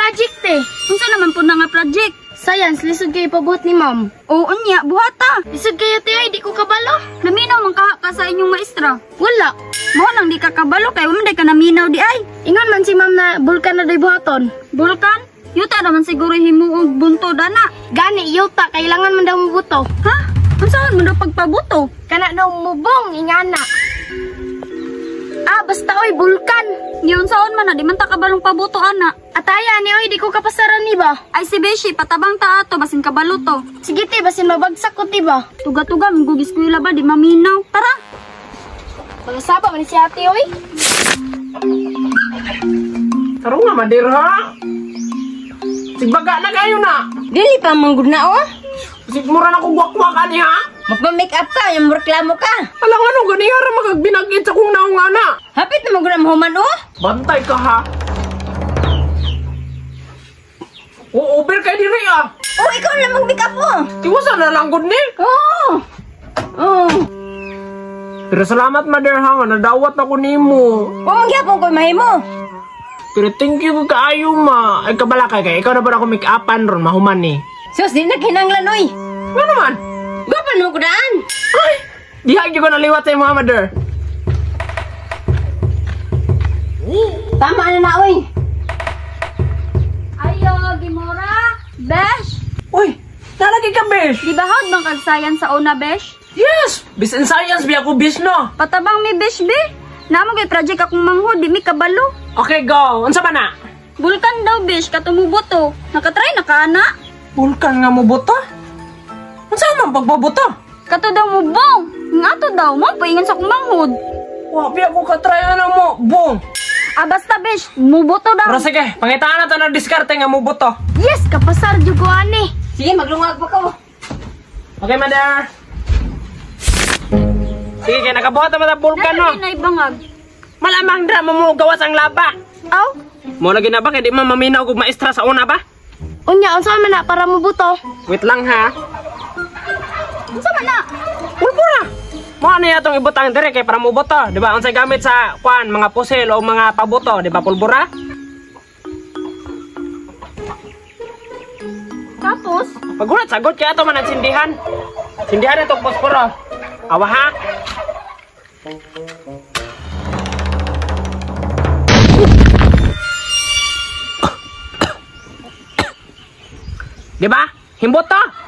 project eh. Unsa naman po na nga project? Science, lisod kayo pabuhat ni ma'am. Oo niya, buhata. Lisod kayo tiyo, di ko kabalo. Naminaw man ka sa inyong maestra. Wala. Mo nang di ka kabalo kay wala ka naminaw di ay. Ingon man si ma'am na bulkan na day buhaton. Bulkan? Yuta naman siguro himuog bunto dana. Gani, yuta, kailangan man daw mubuto. Ha? Unsaon mo daw pagpabuto? Kana daw mubong, ingana. Basta oy, bulkan. Yun saon man na di man ta kabalong pabuto ana. Ataya ni oy, di ko kapasaran ni ba? Ay si Beshi, patabang ta ato basin kabalo to. Sige ti, basin mabagsak ko ti ba? Tuga-tuga, gugis ko ba di maminaw. Tara. Magasaba man si ate oy. Taro nga, Madir, ha? Sigbaga na kayo na. Dili pa manggod na oh. Sigmura na kong wakwak ani, ha? Magpa-make up ka, yung reklamo ka. Alang ano, ganihara magagbinagit sa kong naong ana. Hapit na manggod ang human oh. Bantay ka, ha? Over kay diri, ah. Oh, ikaw na mag-make up oh. Tiwasan na lang gud ni. Oh. Oh. Pero salamat, Madir, ha? Nga nadawat ako nimo. Oh, magyapon ko mahimo. Pero thank you kaayo, ma. Ay, kabalakay kay. Ikaw na ba ako make-upan ron, mahuman ni. Sus, di na kinanglan oy. Ano naman? Gapan mo ko daan. Ay! Diha ko naliwat sa mga Madir. Tama na na oy. Ayo, Gimora. Besh, Uy! Nalagi ka, Besh! di ba hawd bang kag science sa una, Besh? Yes! Bis in science, bi ako bis, no? Patabang mi Besh be. Namo kay project akong manghud, di mi kabalo. Okay, go! Unsa ba na? Bulkan daw, Besh, katumuboto. Nakatry na ka, ana? Vulkan nga mo buta? Unsa man pagbabuta? Kato daw mo, bong. Nga to daw, mo paingan sa akong manghud. Wapi ako katry na mo, bong! Basta, Besh, muboto daw. Pero sige, pangitaan na to na diskarte nga mo buto. Yes, kapasar jud ko ani. Sige, maglungag pa ko. Okay, Madir. Sige, kaya nakabuhat naman ang vulkan, no? Nalagay na ibangag. Malamang drama mo gawas ang laba. Aw, Mo lagi na ba, kaya di man maminaw kung maestra sa una ba? Unya, unsa man na para mubuto? Wait lang, ha? unsa man na? Pulpura! Mo ano itong ibutang dire kay para mo buto, di ba? Unsay gamit sa kwan, mga pusil o mga pabuto, di ba? Pulbura? Tapos, Pagulat, sagot kaya ito man ang sindihan. Sindihan itong posporo. Awa, ha? Di ba? Himbot to?